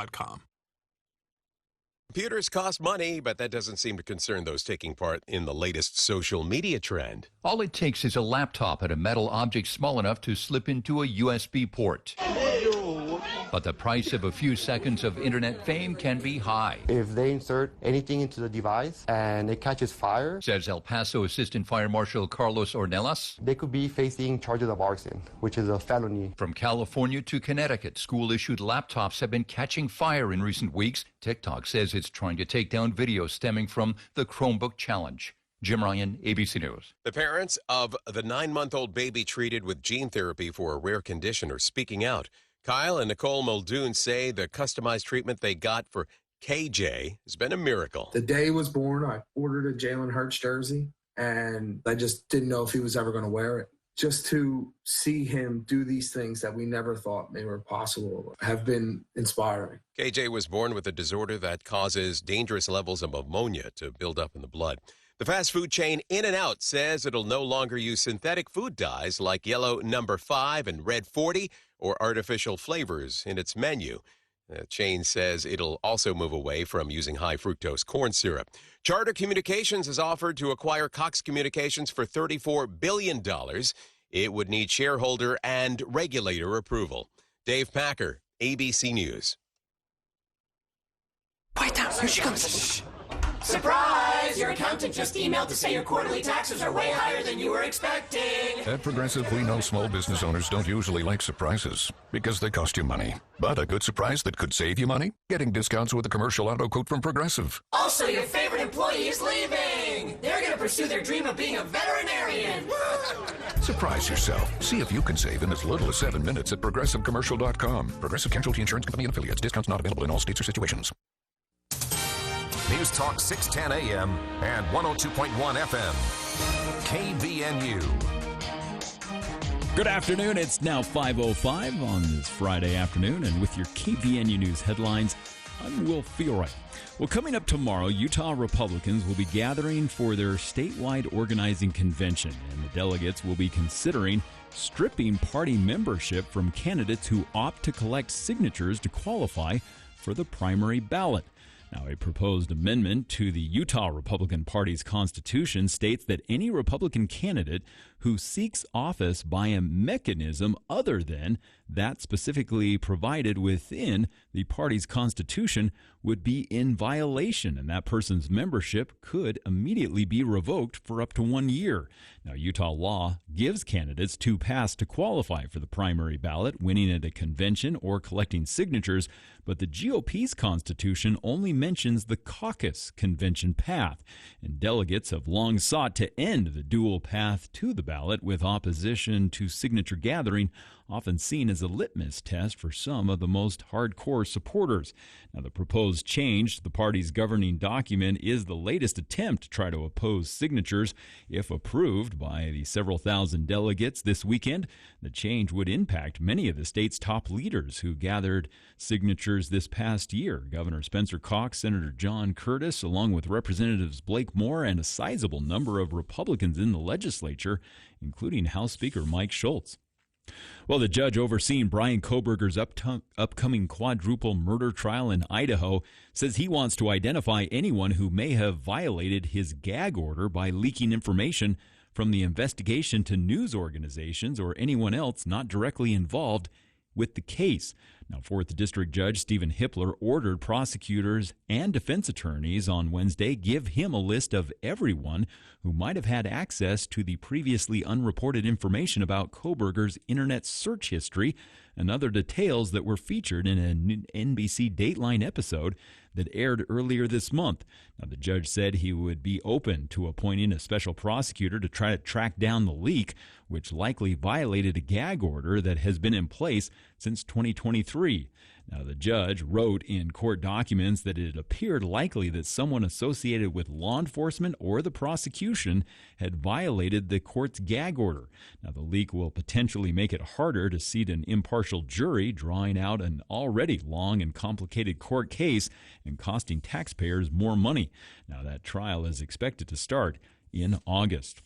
FTPMovieShow.com. Computers cost money, but that doesn't seem to concern those taking part in the latest social media trend. All it takes is a laptop and a metal object small enough to slip into a USB port. But the price of a few seconds of internet fame can be high. If they insert anything into the device and it catches fire, says El Paso Assistant Fire Marshal Carlos Ornelas, they could be facing charges of arson, which is a felony. From California to Connecticut, school-issued laptops have been catching fire in recent weeks. TikTok says it's trying to take down videos stemming from the Chromebook challenge. Jim Ryan, ABC News. The parents of the 9-month-old baby treated with gene therapy for a rare condition are speaking out. Kyle and Nicole Muldoon say the customized treatment they got for KJ has been a miracle. The day he was born, I ordered a Jalen Hurts jersey, and I just didn't know if he was ever going to wear it. Just to see him do these things that we never thought they were possible have been inspiring. KJ was born with a disorder that causes dangerous levels of ammonia to build up in the blood. The fast food chain In-N-Out says it'll no longer use synthetic food dyes like yellow number 5 and red 40 or artificial flavors in its menu. The chain says it'll also move away from using high fructose corn syrup. Charter Communications has offered to acquire Cox Communications for $34 billion. It would need shareholder and regulator approval. Dave Packer, ABC News. Quiet down. Here she comes. Surprise! Your accountant just emailed to say your quarterly taxes are way higher than you were expecting. At Progressive, we know small business owners don't usually like surprises because they cost you money. But a good surprise that could save you money? Getting discounts with a commercial auto quote from Progressive. Also, your favorite employee is leaving. They're going to pursue their dream of being a veterinarian. Surprise yourself. See if you can save in as little as 7 minutes at ProgressiveCommercial.com. Progressive Casualty Insurance Company and Affiliates. Discounts not available in all states or situations. News Talk 610 AM and 102.1 FM. KVNU. Good afternoon. It's now 5:05 on this Friday afternoon, and with your KVNU News headlines, I'm Will Feelright. Well, coming up tomorrow, Utah Republicans will be gathering for their statewide organizing convention, and the delegates will be considering stripping party membership from candidates who opt to collect signatures to qualify for the primary ballot. Now, a proposed amendment to the Utah Republican Party's constitution states that any Republican candidate who seeks office by a mechanism other than that specifically provided within the party's constitution would be in violation, and that person's membership could immediately be revoked for up to 1 year. Now, Utah law gives candidates 2 paths to qualify for the primary ballot, winning at a convention or collecting signatures, but the GOP's constitution only mentions the caucus convention path, and delegates have long sought to end the dual path to the ballot, with opposition to signature gathering often seen as a litmus test for some of the most hardcore supporters. Now, the proposed change to the party's governing document is the latest attempt to try to oppose signatures. If approved by the several thousand delegates this weekend, the change would impact many of the state's top leaders who gathered signatures this past year. Governor Spencer Cox, Senator John Curtis, along with Representatives Blake Moore and a sizable number of Republicans in the legislature, including House Speaker Mike Schultz. Well, the judge overseeing Brian Kohberger's upcoming quadruple murder trial in Idaho says he wants to identify anyone who may have violated his gag order by leaking information from the investigation to news organizations or anyone else not directly involved with the case. Now, 4th District Judge Stephen Hippler ordered prosecutors and defense attorneys on Wednesday give him a list of everyone who might have had access to the previously unreported information about Kohberger's internet search history and other details that were featured in an NBC Dateline episode that aired earlier this month. Now, the judge said he would be open to appointing a special prosecutor to try to track down the leak, which likely violated a gag order that has been in place since 2023. Now, the judge wrote in court documents that it appeared likely that someone associated with law enforcement or the prosecution had violated the court's gag order. Now, the leak will potentially make it harder to seat an impartial jury, drawing out an already long and complicated court case and costing taxpayers more money. Now, that trial is expected to start in August.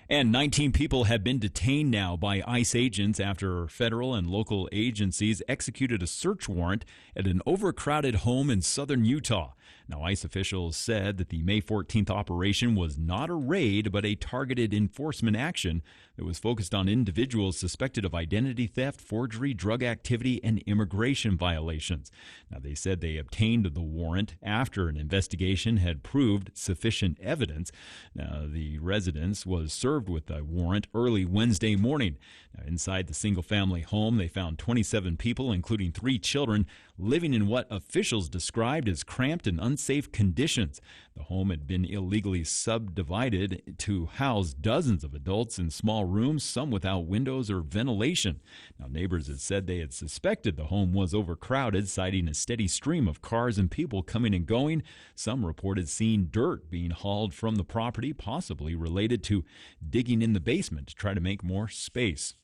And 19 people have been detained now by ICE agents after federal and local agencies executed a search warrant at an overcrowded home in southern Utah. Now, ICE officials said that the May 14th operation was not a raid, but a targeted enforcement action that was focused on individuals suspected of identity theft, forgery, drug activity, and immigration violations. Now, they said they obtained the warrant after an investigation had proved sufficient evidence. Now, the residence was served with a warrant early Wednesday morning. Now, inside the single-family home, they found 27 people, including 3 children, living in what officials described as cramped and unsafe conditions. The home had been illegally subdivided to house dozens of adults in small rooms, some without windows or ventilation. Now, neighbors had said they had suspected the home was overcrowded, citing a steady stream of cars and people coming and going. Some reported seeing dirt being hauled from the property, possibly related to digging in the basement to try to make more space.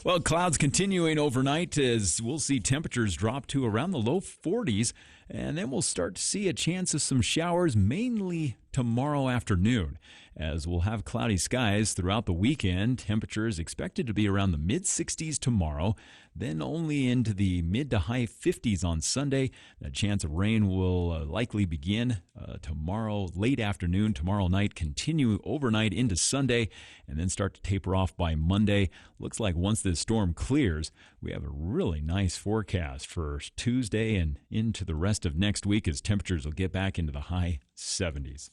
Well, clouds continuing overnight as we'll see temperatures drop to around the low 40s, and then we'll start to see a chance of some showers mainly tomorrow afternoon. As we'll have cloudy skies throughout the weekend, temperatures expected to be around the mid-60s tomorrow, then only into the mid to high 50s on Sunday. The chance of rain will likely begin tomorrow late afternoon, tomorrow night, continue overnight into Sunday, and then start to taper off by Monday. Looks like once this storm clears, we have a really nice forecast for Tuesday and into the rest of next week as temperatures will get back into the high 70s.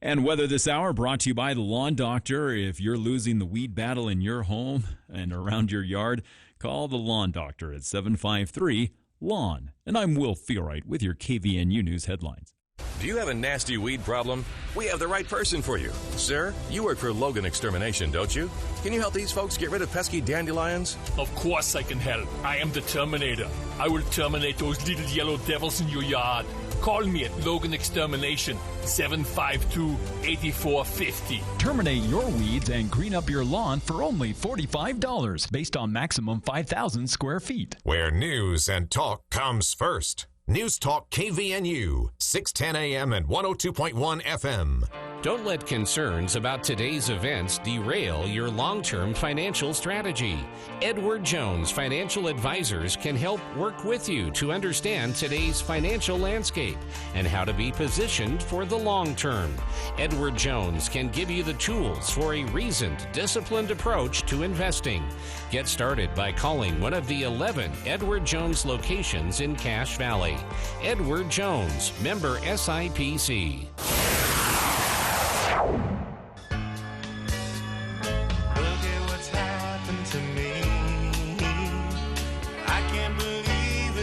And weather this hour brought to you by the Lawn Doctor. If you're losing the weed battle in your home and around your yard, call the Lawn Doctor at 753-LAWN. And I'm Will Feelright with your KVNU News headlines. Do you have a nasty weed problem? We have the right person for you. Sir, you work for Logan Extermination, don't you? Can you help these folks get rid of pesky dandelions? Of course I can help. I am the Terminator. I will terminate those little yellow devils in your yard. Call me at Logan Extermination, 752-8450. Terminate your weeds and green up your lawn for only $45, based on maximum 5,000 square feet. Where news and talk comes first. News Talk KVNU, 610 AM and 102.1 FM. Don't let concerns about today's events derail your long-term financial strategy. Edward Jones Financial Advisors can help work with you to understand today's financial landscape and how to be positioned for the long term. Edward Jones can give you the tools for a reasoned, disciplined approach to investing. Get started by calling one of the 11 Edward Jones locations in Cache Valley. Edward Jones, member SIPC.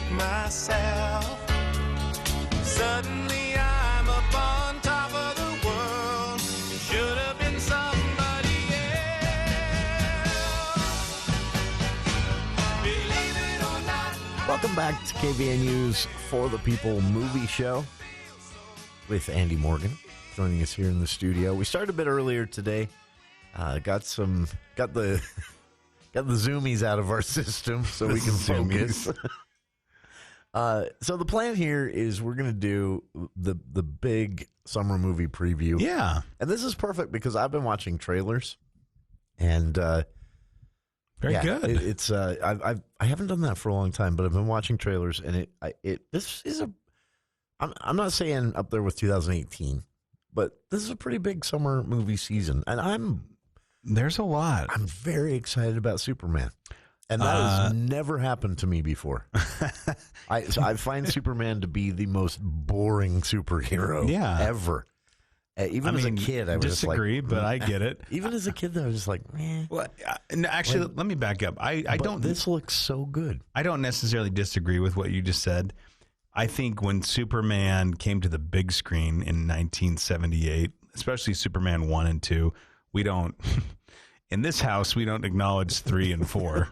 Myself. Suddenly I'm up on top of the world. Should have been somebody else. Believe it or not. Welcome back to KVNU's For the People Movie Show with Andy Morgan joining us here in the studio. We started a bit earlier today. Got the zoomies out of our system so we can focus. So the plan here is we're going to do the big summer movie preview. Yeah. And this is perfect because I've been watching trailers and very good. It's I haven't done that for a long time, but I've been watching trailers and this is I'm not saying up there with 2018, but this is a pretty big summer movie season and there's a lot. I'm very excited about Superman. And that has never happened to me before. I find Superman to be the most boring superhero ever. Even as a kid, I was disagree, just like, but I get it. Even as a kid, I was just like, Well, actually, let me back up. I don't. This looks so good. I don't necessarily disagree with what you just said. I think when Superman came to the big screen in 1978, especially Superman 1 and 2, we don't. In this house, we don't acknowledge 3 and 4.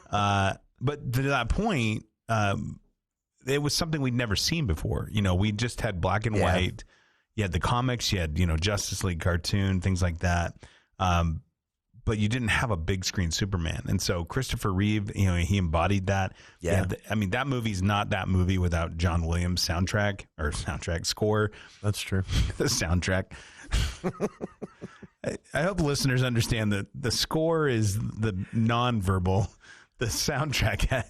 But to that point, it was something we'd never seen before. You know, we just had black and white. You had the comics, you had, Justice League cartoon, things like that. But you didn't have a big screen Superman. And so Christopher Reeve, he embodied that. Yeah. That movie's not that movie without John Williams' soundtrack score. That's true. The soundtrack. I hope listeners understand that the score is the nonverbal. The soundtrack.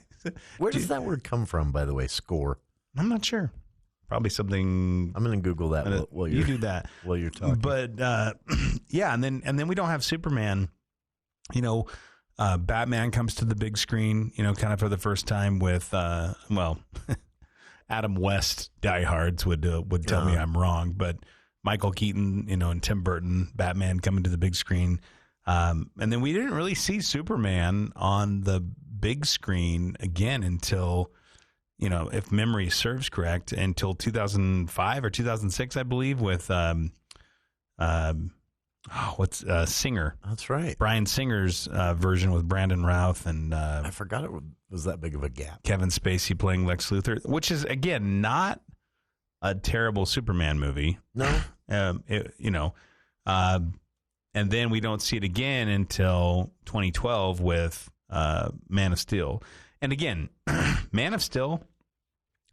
Where does that word come from, by the way, score? I'm not sure. Probably something. I'm going to Google that while you do that while you're talking. But yeah, and then we don't have Superman. You know, Batman comes to the big screen. You know, kind of for the first time with Adam West diehards would tell me I'm wrong, but Michael Keaton, you know, and Tim Burton, Batman coming to the big screen. And then we didn't really see Superman on the big screen again until, you know, if memory serves correct, until 2005 or 2006, I believe, with Singer. That's right. Bryan Singer's version with Brandon Routh and I forgot it was that big of a gap. Kevin Spacey playing Lex Luthor, which is again not a terrible Superman movie. No, and then we don't see it again until 2012 with Man of Steel. And again, Man of Steel,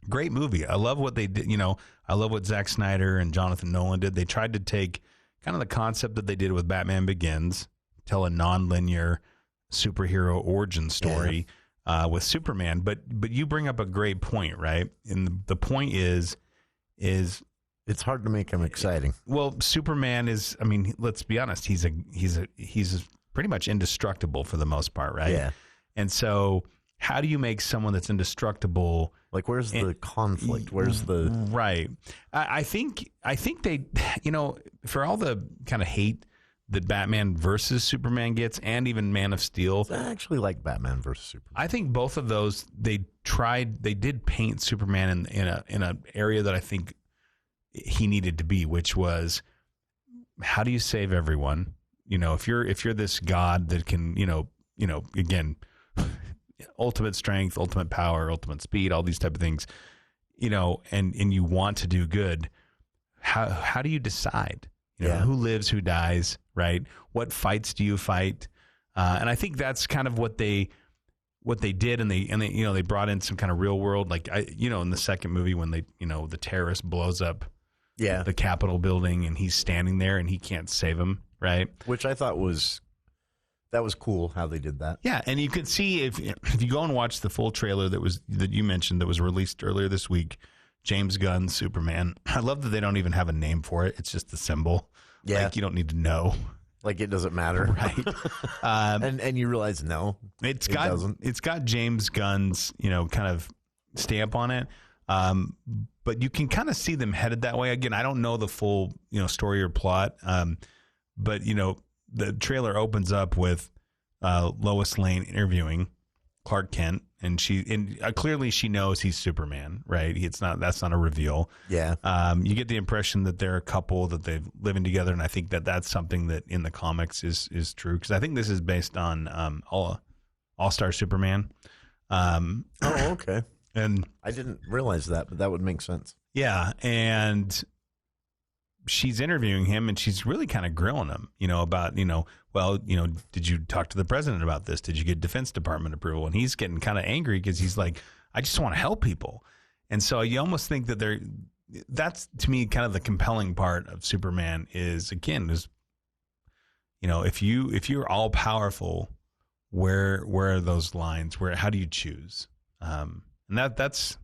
great movie. I love what they did. You know, I love what Zack Snyder and Jonathan Nolan did. They tried to take kind of the concept that they did with Batman Begins, tell a non-linear superhero origin story with Superman. But you bring up a great point, right? And the point is it's hard to make him exciting. Well, Superman is, I mean, let's be honest, he's pretty much indestructible for the most part, right? Yeah. And so how do you make someone that's indestructible? Like, where's the conflict? Where's the right? I think they, you know, for all the kind of hate that Batman versus Superman gets, and even Man of Steel, I actually like Batman versus Superman. I think both of those they did paint Superman in an area that I think he needed to be, which was, how do you save everyone? You know, if you're this god that can, you know, again, ultimate strength, ultimate power, ultimate speed, all these type of things, you know, and you want to do good, how do you decide? You know, who lives, who dies, right? What fights do you fight? And I think that's kind of what they did, and they you know, they brought in some kind of real world, like in the second movie when they, you know, the terrorist blows up the Capitol building and he's standing there and he can't save him, right? Which I thought was cool how they did that. Yeah, and you could see if you go and watch the full trailer that you mentioned that was released earlier this week, James Gunn's Superman. I love that they don't even have a name for it. It's just a symbol. Yeah, like you don't need to know. Like it doesn't matter, right? And you realize it doesn't. It's got James Gunn's, you know, kind of stamp on it. But you can kind of see them headed that way. Again, I don't know the full, you know, story or plot. But you know, the trailer opens up with Lois Lane interviewing Clark Kent, and clearly she knows he's Superman, right? That's not a reveal. Yeah. You get the impression that they're a couple, that they're living together, and I think that that's something that in the comics is true, because I think this is based on All-Star Superman. Oh, okay. And I didn't realize that, but that would make sense. Yeah, and she's interviewing him, and she's really kind of grilling him, you know, about, you know, well, you know, did you talk to the president about this? Did you get Defense Department approval? And he's getting kind of angry because he's like, I just want to help people. And so you almost think that that's to me kind of the compelling part of Superman is, again, you know, if you're all powerful, where are those lines? How do you choose? And that's,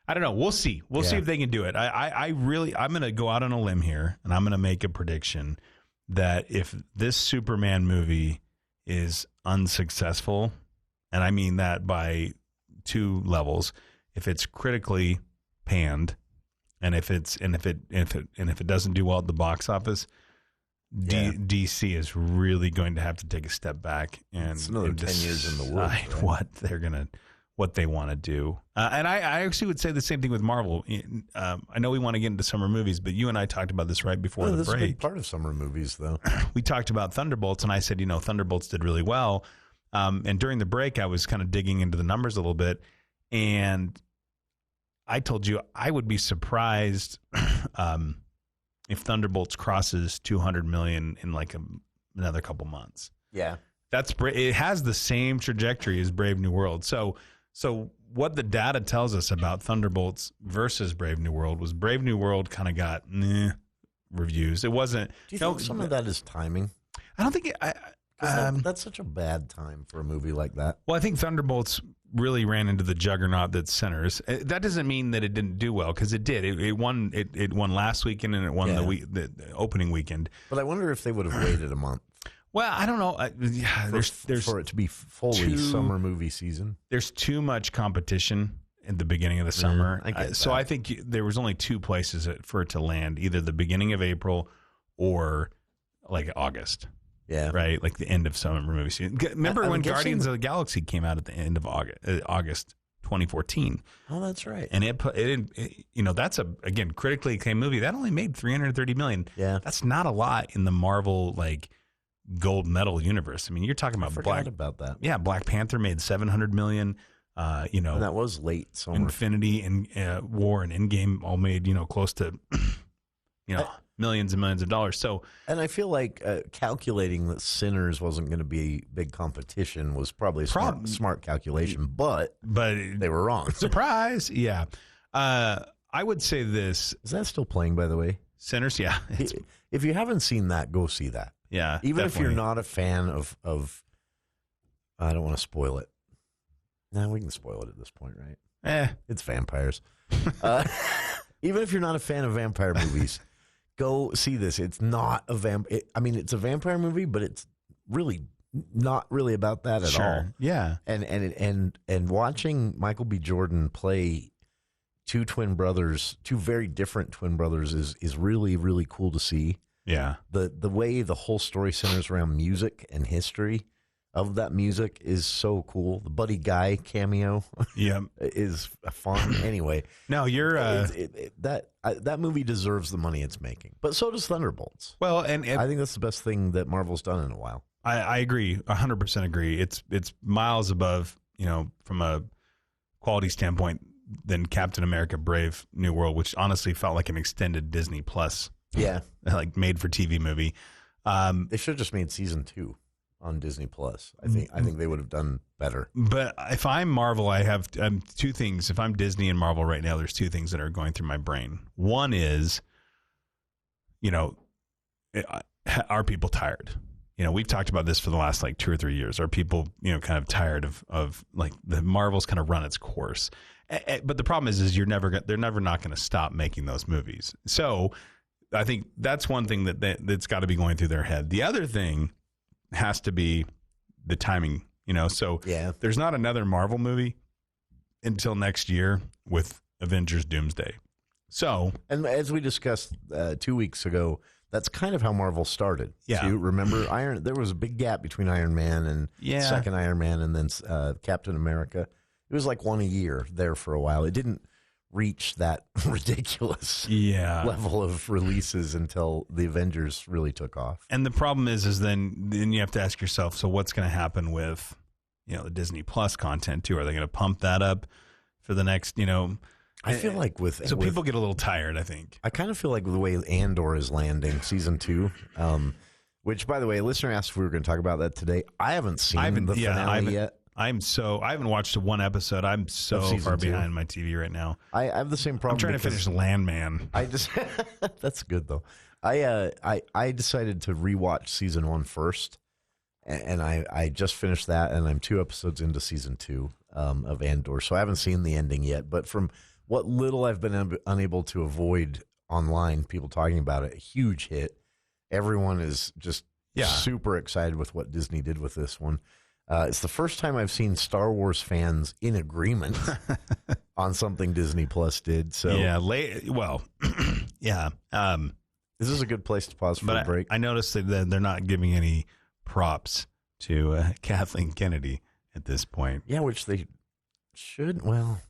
I don't know. We'll see. We'll see if they can do it. I'm going to go out on a limb here, and I'm going to make a prediction that if this Superman movie is unsuccessful, and I mean that by two levels, if it's critically panned, and if it doesn't do well at the box office, DC is really going to have to take a step back and it's another 10 years in the woods, right? what they want to do. And I actually would say the same thing with Marvel. I know we want to get into summer movies, but you and I talked about this right before the break. This is a big part of summer movies, though. We talked about Thunderbolts, and I said, Thunderbolts did really well. And during the break, I was kind of digging into the numbers a little bit, and I told you I would be surprised if Thunderbolts crosses 200 million in like another couple months. Yeah. It has the same trajectory as Brave New World. So what the data tells us about Thunderbolts versus Brave New World was Brave New World kind of got reviews. It wasn't. Do you think some of that is timing? I don't think that's such a bad time for a movie like that. Well, I think Thunderbolts really ran into the juggernaut that's Sinners. That doesn't mean that it didn't do well, because it did. It won. It won last weekend, and it won the opening weekend. But I wonder if they would have waited a month. Well, I don't know. There's for it to be fully summer movie season. There's too much competition at the beginning of the summer. I think there was only two places for it to land: either the beginning of April or like August. Yeah. Right? Like the end of summer movie season. Remember when Guardians of the Galaxy came out at the end of August 2014? Oh, that's right. And that's again, critically acclaimed movie. That only made $330 million. Yeah. That's not a lot in the Marvel, like, gold medal universe. I mean, you're talking about about that. Yeah, Black Panther made $700 million. And that was late summer. Infinity and War and Endgame all made, close to, millions and millions of dollars. So, and I feel like calculating that Sinners wasn't going to be big competition was probably a smart calculation, but they were wrong. Surprise! Yeah, I would say this. Is that still playing, by the way? Sinners, yeah. If you haven't seen that, go see that. Yeah, even definitely. If you're not a fan of, I don't want to spoil it. No, we can spoil it at this point, right? It's vampires. Even if you're not a fan of vampire movies. Go see this. It's not a it's a vampire movie, but it's really not really about that at all. Yeah. And watching Michael B. Jordan play two very different twin brothers is really, really cool to see. Yeah. The way the whole story centers around music and history of that music is so cool. The Buddy Guy cameo is fun. Anyway, no, you're that movie deserves the money it's making, but so does Thunderbolts. Well, and I think that's the best thing that Marvel's done in a while. I agree, 100% agree. It's miles above, from a quality standpoint than Captain America: Brave New World, which honestly felt like an extended Disney Plus, like made for TV movie. They should have just made season 2 on Disney Plus. I think they would have done better. But if I'm Marvel, I have two things. If I'm Disney and Marvel right now, there's two things that are going through my brain. One is, are people tired? We've talked about this for the last like 2 or 3 years. Are people, kind of tired of like the Marvel's kind of run its course? But the problem is they're never not going to stop making those movies. So I think that's one thing that's got to be going through their head. The other thing has to be the timing, so there's not another Marvel movie until next year with Avengers Doomsday. So, and as we discussed 2 weeks ago, that's kind of how Marvel started. Yeah. So remember there was a big gap between Iron Man and second Iron Man and then Captain America. It was like one a year there for a while. It didn't reach that ridiculous level of releases until the Avengers really took off. And the problem is then you have to ask yourself, so what's going to happen with, the Disney Plus content too? Are they going to pump that up for the next, I feel like people get a little tired, I think. I kind of feel like the way Andor is landing season 2, which by the way, a listener asked if we were going to talk about that today. I haven't seen the finale yet. I haven't watched one episode. I'm so far behind my TV right now. I have the same problem. I'm trying to finish Landman. That's good though. I decided to rewatch season 1 first, and I just finished that, and I'm 2 episodes into season 2 of Andor, so I haven't seen the ending yet. But from what little I've been unable to avoid online, people talking about it, a huge hit. Everyone is just super excited with what Disney did with this one. It's the first time I've seen Star Wars fans in agreement on something Disney Plus did. So this is a good place to pause for a break. I noticed that they're not giving any props to Kathleen Kennedy at this point. Yeah, which they should. Well,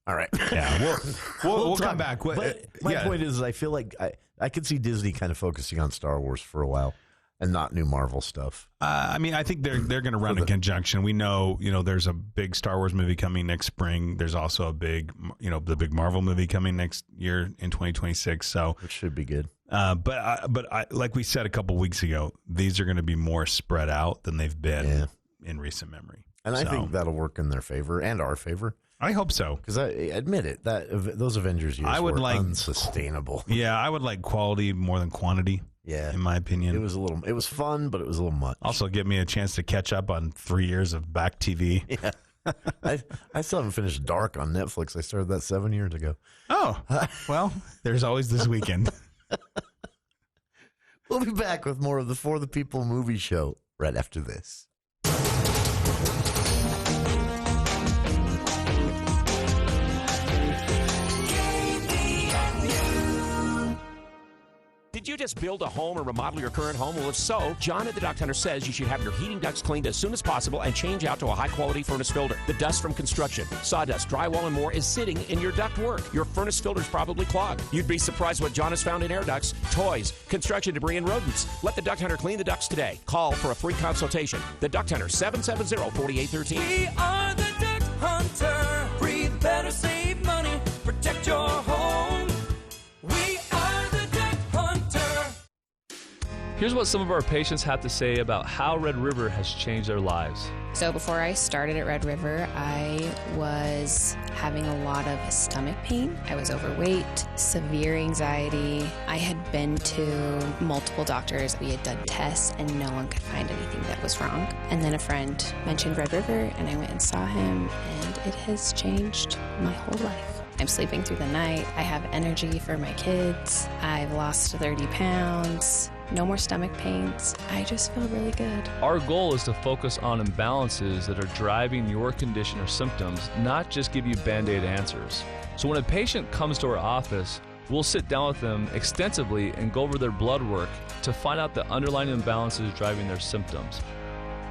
all right. Yeah, we'll come back. But my point is, I feel like I could see Disney kind of focusing on Star Wars for a while. And not new Marvel stuff. I think they're going to run in conjunction. We know, there's a big Star Wars movie coming next spring. There's also a big, the big Marvel movie coming next year in 2026. So which should be good. But like we said a couple weeks ago, these are going to be more spread out than they've been in recent memory. And I think that'll work in their favor and our favor. I hope so. Because I admit it, those Avengers years were unsustainable. Yeah, I would like quality more than quantity. Yeah, in my opinion, it was fun, but it was a little much. Also, give me a chance to catch up on 3 years of back TV. Yeah, I still haven't finished Dark on Netflix. I started that 7 years ago. Oh, well, there's always this weekend. We'll be back with more of the For the People movie show right after this. Did you just build a home or remodel your current home? Well, if so, John at the Duct Hunter says you should have your heating ducts cleaned as soon as possible and change out to a high-quality furnace filter. The dust from construction, sawdust, drywall, and more is sitting in your ductwork. Your furnace filter's probably clogged. You'd be surprised what John has found in air ducts, toys, construction debris, and rodents. Let the Duct Hunter clean the ducts today. Call for a free consultation. The Duct Hunter, 770-4813. We are the Duct Hunter. Breathe better, save money, protect your home. We are the Duct Hunter. Here's what some of our patients have to say about how Red River has changed their lives. So before I started at Red River, I was having a lot of stomach pain. I was overweight, severe anxiety. I had been to multiple doctors. We had done tests, and no one could find anything that was wrong. And then a friend mentioned Red River, and I went and saw him, and it has changed my whole life. I'm sleeping through the night. I have energy for my kids. I've lost 30 pounds. No more stomach pains. I just feel really good. Our goal is to focus on imbalances that are driving your condition or symptoms, not just give you Band-Aid answers. So when a patient comes to our office, we'll sit down with them extensively and go over their blood work to find out the underlying imbalances driving their symptoms.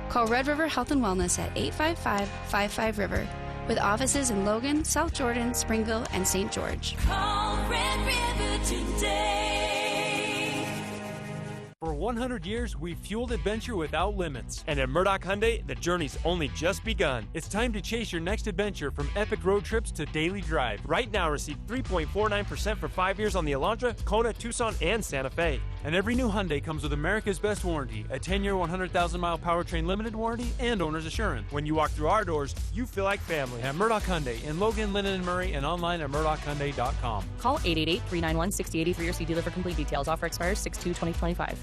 Call Red River Health and Wellness at 855-55-RIVER. With offices in Logan, South Jordan, Springville, and St. George. Call Red River today. For 100 years, we've fueled adventure without limits. And at Murdoch Hyundai, the journey's only just begun. It's time to chase your next adventure from epic road trips to daily drive. Right now, receive 3.49% for 5 years on the Elantra, Kona, Tucson, and Santa Fe. And every new Hyundai comes with America's Best Warranty, a 10-year, 100,000-mile powertrain limited warranty, and owner's assurance. When you walk through our doors, you feel like family. At Murdoch Hyundai in Logan, Linden, and Murray, and online at murdochhyundai.com. Call 888-391-6080 or see dealer for complete details. Offer expires 6/2/2025.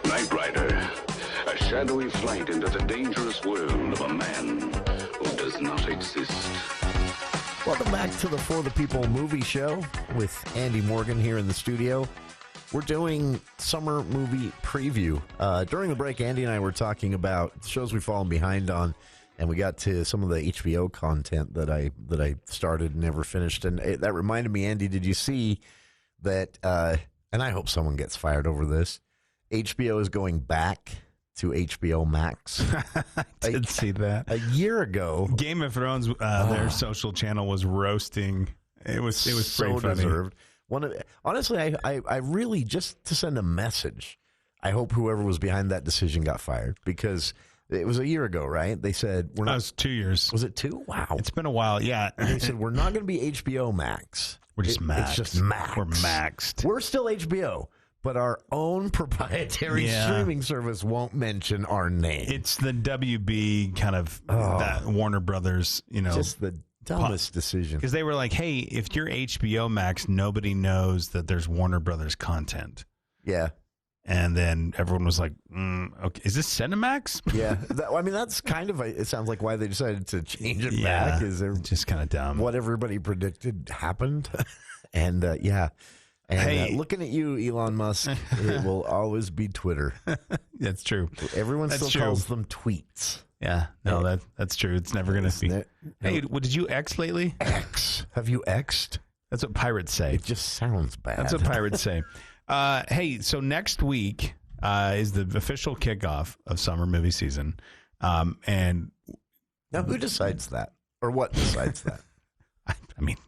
Knight Rider, a shadowy flight into the dangerous world of a man who does not exist. Welcome back to the For the People movie show with Andy Morgan here in the studio. We're doing summer movie preview. During the break, Andy and I were talking about shows we've fallen behind on, and we got to some of the HBO content that I started and never finished. And that reminded me, Andy, did you see that, and I hope someone gets fired over this, HBO is going back to HBO Max. I did see that. A year ago. Game of Thrones, their social channel was roasting. It was so pretty funny. Deserved. Honestly, I really, just to send a message, I hope whoever was behind that decision got fired, because it was a year ago, right? They said we're not. That was 2 years. Was it 2? Wow. It's been a while, yeah. And they said we're not going to be HBO Max. We're just Max. It's just Max. We're maxed. We're still HBO, but our own proprietary streaming service won't mention our name. It's the WB kind of that Warner Brothers, just the dumbest decision. Because they were like, hey, if you're HBO Max, nobody knows that there's Warner Brothers content. Yeah. And then everyone was like, okay, is this Cinemax? Yeah. That's kind of, it sounds like why they decided to change it back. Is they're just kind of dumb. What everybody predicted happened. And And looking at you, Elon Musk, it will always be Twitter. That's true. Everyone still calls them tweets. Yeah, no, that's true. It's never going to be. Hey, did you X lately? X. Have you X'd? That's what pirates say. It just sounds bad. That's what pirates say. Hey, so next week is the official kickoff of summer movie season. And now who decides that? Or what decides that? I mean,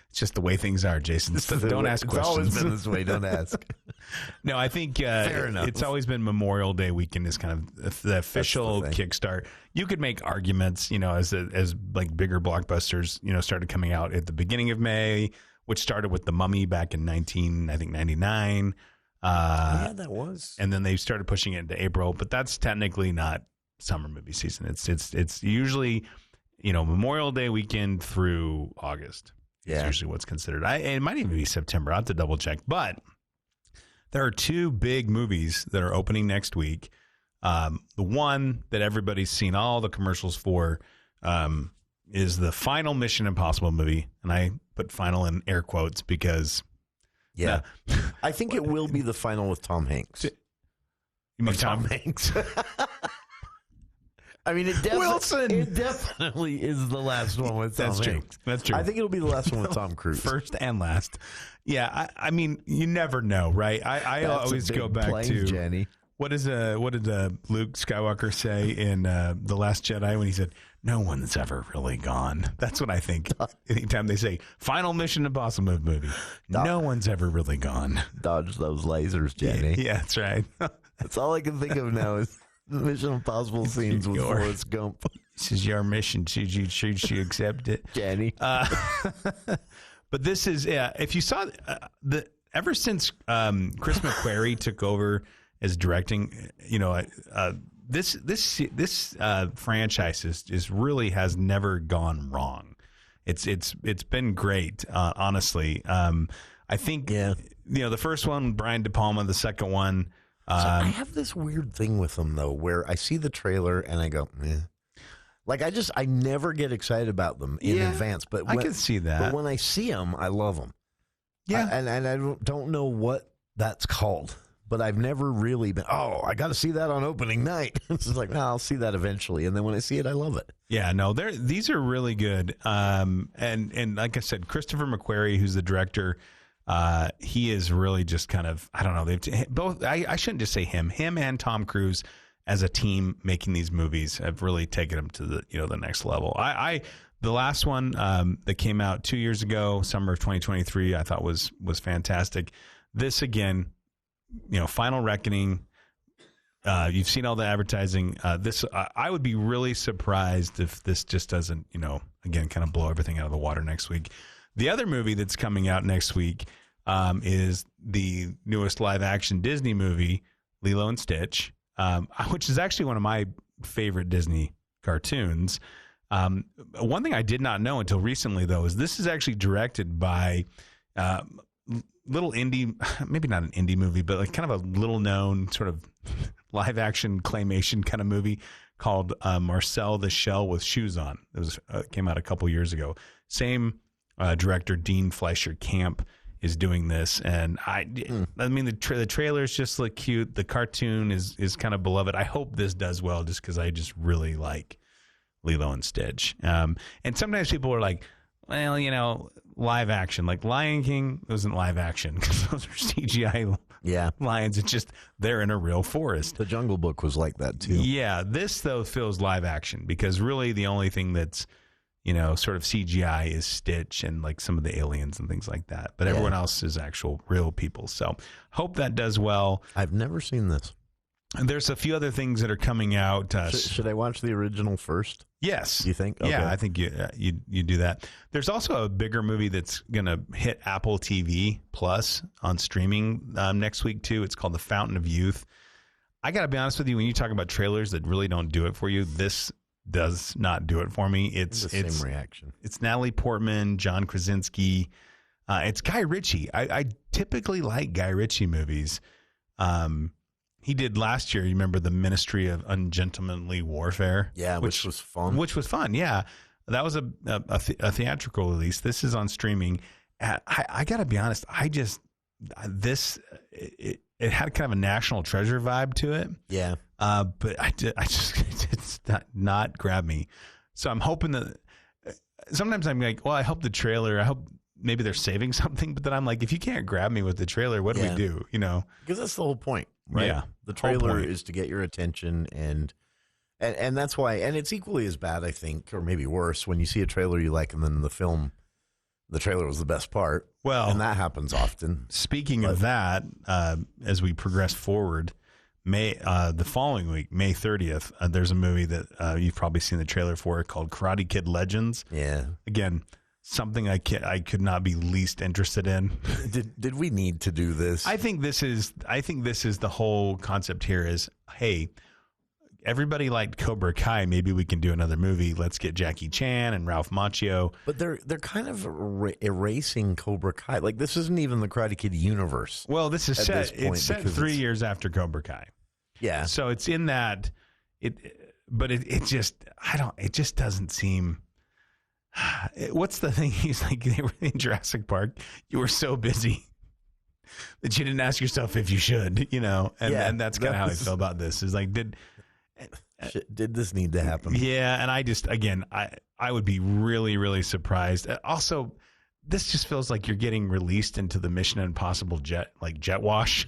it's just the way things are, Jason. Don't ask questions. It's always been this way. Don't ask. No, I think Fair enough. It's always been Memorial Day weekend is kind of the official kickstart. You could make arguments, as like bigger blockbusters, started coming out at the beginning of May, which started with The Mummy back in 99. Yeah, that was. And then they started pushing it into April, but that's technically not summer movie season. It's usually, Memorial Day weekend through August. Yeah. It's usually what's considered. It might even be September. I'll have to double check. But there are two big movies that are opening next week. The one that everybody's seen all the commercials for is the final Mission Impossible movie. And I put final in air quotes because... Yeah. I think it will be the final with Tom Hanks. You mean Tom Hanks? I mean, it definitely is the last one with Tom Hanks. That's true. I think it'll be the last one with Tom Cruise. First and last. Yeah, I mean, you never know, right? I always go back to... Jenny. What did Luke Skywalker say in The Last Jedi when he said, "No one's ever really gone"? That's what I think. Anytime they say "Final Mission Impossible movie," no one's ever really gone. Dodge those lasers, Jenny. Yeah, that's right. That's all I can think of now is the Mission Impossible scenes with Forrest Gump. This is your mission. Should you accept it, Jenny? But this is if you saw ever since Chris McQuarrie took over as directing, this franchise is really has never gone wrong. It's been great, honestly. I think the first one, Brian De Palma, the second one. So I have this weird thing with them though, where I see the trailer and I go, eh. Like I never get excited about them in advance, but I can see that. But when I see them, I love them. Yeah, and I don't know what that's called. But I've never really been, I got to see that on opening night. It's just like, no, I'll see that eventually. And then when I see it, I love it. Yeah, no, these are really good. And like I said, Christopher McQuarrie, who's the director, he is really just kind of, I don't know, they've both, I shouldn't just say him and Tom Cruise as a team making these movies have really taken them to the next level. The last one that came out 2 years ago, summer of 2023, I thought was fantastic. This again, Final Reckoning. You've seen all the advertising. I would be really surprised if this just doesn't, again, kind of blow everything out of the water next week. The other movie that's coming out next week is the newest live-action Disney movie, Lilo and Stitch, which is actually one of my favorite Disney cartoons. One thing I did not know until recently, though, is this is actually directed by little indie, maybe not an indie movie, but like kind of a little known sort of live action claymation kind of movie called Marcel the Shell with Shoes On. It came out a couple years ago. Same director, Dean Fleischer Camp, is doing this, and I mean the trailers just look cute. The cartoon is kind of beloved. I hope this does well, just because I just really like Lilo and Stitch. And sometimes people are like, well, live action, like Lion King wasn't live action because those are CGI lions. It's just they're in a real forest. The Jungle Book was like that too. Yeah, this though feels live action because really the only thing that's sort of CGI is Stitch and like some of the aliens and things like that. But everyone else is actual real people. So hope that does well. I've never seen this. And there's a few other things that are coming out. Should I watch the original first? Yes. You think? Okay. Yeah, I think you do that. There's also a bigger movie that's going to hit Apple TV Plus on streaming next week, too. It's called The Fountain of Youth. I got to be honest with you, when you talk about trailers that really don't do it for you, this does not do it for me. It's the same reaction. It's Natalie Portman, John Krasinski. It's Guy Ritchie. I typically like Guy Ritchie movies. He did last year, you remember, The Ministry of Ungentlemanly Warfare? Yeah, which was fun. Which was fun, yeah. That was a theatrical release. This is on streaming. I got to be honest, it had kind of a National Treasure vibe to it. Yeah. But it's not grab me. So I'm hoping that, sometimes I'm like, well, I hope the trailer, I hope maybe they're saving something, but then I'm like, if you can't grab me with the trailer, what do we do? Because that's the whole point, right? Yeah. The trailer is to get your attention, and that's why, and it's equally as bad, I think, or maybe worse, when you see a trailer you like and then the trailer was the best part. Well, and that happens often. Speaking of that, as we progress forward, the following week, May 30th, there's a movie that you've probably seen the trailer for called Karate Kid Legends. Yeah. Again, something I could not be least interested in. Did we need to do this? I think this is the whole concept here is, hey, everybody liked Cobra Kai. Maybe we can do another movie. Let's get Jackie Chan and Ralph Macchio. But they're kind of erasing Cobra Kai. Like, this isn't even the Karate Kid universe. Well, this is set. It's set 3 years after Cobra Kai. Yeah. So it's in that. It just doesn't seem. What's the thing? He's like, they were in Jurassic Park. You were so busy that you didn't ask yourself if you should, and that's kind of how I feel about this. Is like, did this need to happen? Yeah, and I would be really, really surprised. Also, this just feels like you're getting released into the Mission Impossible jet wash.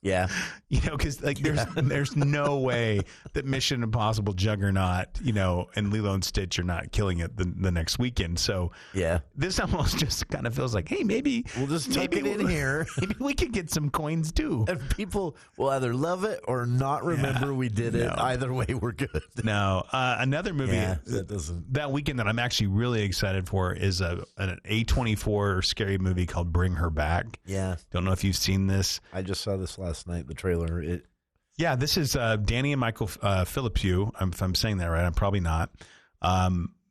Yeah. Because there's no way that Mission Impossible Juggernaut, and Lilo and Stitch are not killing it the next weekend. So yeah, this almost just kind of feels like, hey, maybe we'll just tuck it in here. Maybe we could get some coins too. And people will either love it or not remember we did it. Either way, we're good. No, another movie that weekend that I'm actually really excited for is an A24 scary movie called Bring Her Back. Yeah. Don't know if you've seen this. I just saw this last night, the trailer. Yeah, this is Danny and Michael Philippou. If I'm saying that right, I'm probably not.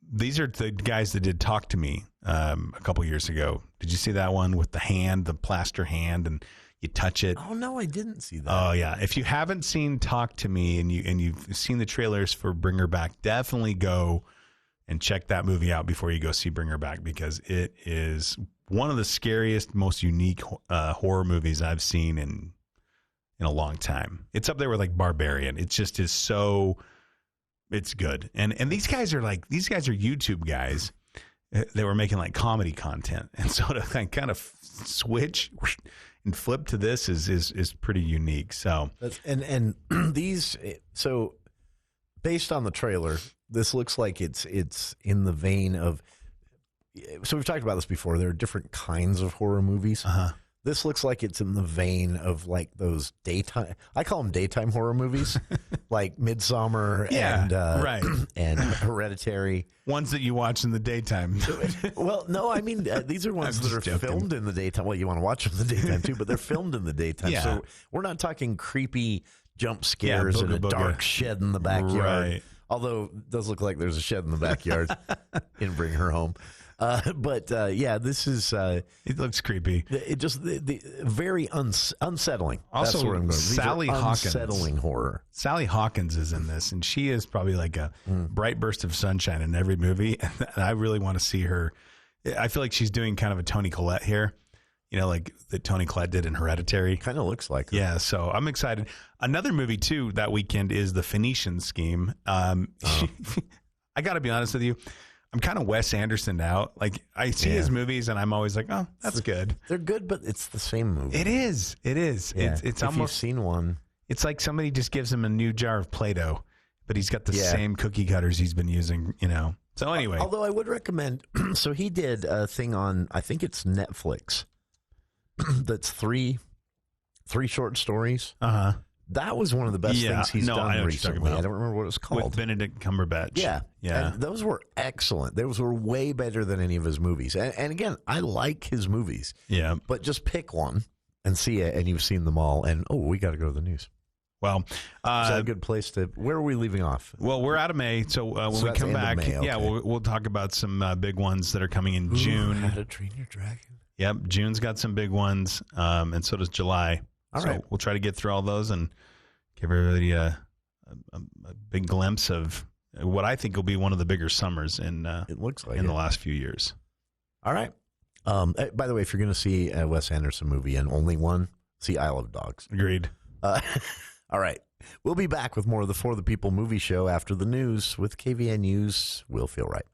These are the guys that did Talk to Me a couple years ago. Did you see that one with the hand, the plaster hand, and you touch it? Oh no, I didn't see that. Oh yeah, if you haven't seen Talk to Me and you've seen the trailers for Bring Her Back, definitely go and check that movie out before you go see Bring Her Back, because it is one of the scariest, most unique horror movies I've seen in a long time. It's up there with like Barbarian. It just is so, it's good. And these guys are YouTube guys. They were making like comedy content. And so to kind of switch and flip to this is pretty unique. So and these, so based on the trailer, this looks like it's in the vein of, so we've talked about this before. There are different kinds of horror movies. This looks like it's in the vein of like those daytime, I call them daytime horror movies, like Midsommar and Hereditary. Ones that you watch in the daytime. Well, no, I mean, these are ones that are filmed in the daytime. Well, you want to watch them in the daytime too, but they're filmed in the daytime. Yeah. So we're not talking creepy jump scares in a dark shed in the backyard. Right. Although it does look like there's a shed in the backyard in Bring Her Home. Yeah, this is. It looks creepy. It just the very unsettling. Also, that's where I'm going. Sally Hawkins. Unsettling horror. Sally Hawkins is in this, and she is probably like a bright burst of sunshine in every movie. And I really want to see her. I feel like she's doing kind of a Toni Collette here. Like that Toni Collette did in Hereditary. Kind of looks like her. Yeah, so I'm excited. Another movie too that weekend is The Phoenician Scheme. I got to be honest with you. I'm kind of Wes Anderson out. Like, I see his movies and I'm always like, oh, that's good. They're good, but it's the same movie. It is. Yeah. It's almost. If you've seen one. It's like somebody just gives him a new jar of Play-Doh, but he's got the same cookie cutters he's been using, So anyway. Although I would recommend, so he did a thing on, I think it's Netflix, that's three short stories. Uh-huh. That was one of the best things he's done recently. I don't remember what it was called. With Benedict Cumberbatch. Yeah. And those were excellent. Those were way better than any of his movies. And again, I like his movies. Yeah. But just pick one and see it, and you've seen them all. And, we got to go to the news. Well, is that a good place to? Where are we leaving off? Well, we're out of May, so when we come back, we'll talk about some big ones that are coming in June. How to Train Your Dragon. Yep, June's got some big ones, and so does July. All right, we'll try to get through all those and give everybody a big glimpse of what I think will be one of the bigger summers in. It looks like in the last few years. All right. By the way, if you're going to see a Wes Anderson movie and only one, see Isle of Dogs. Agreed. All right. We'll be back with more of the For the People movie show after the news with KVN News. We'll feel right.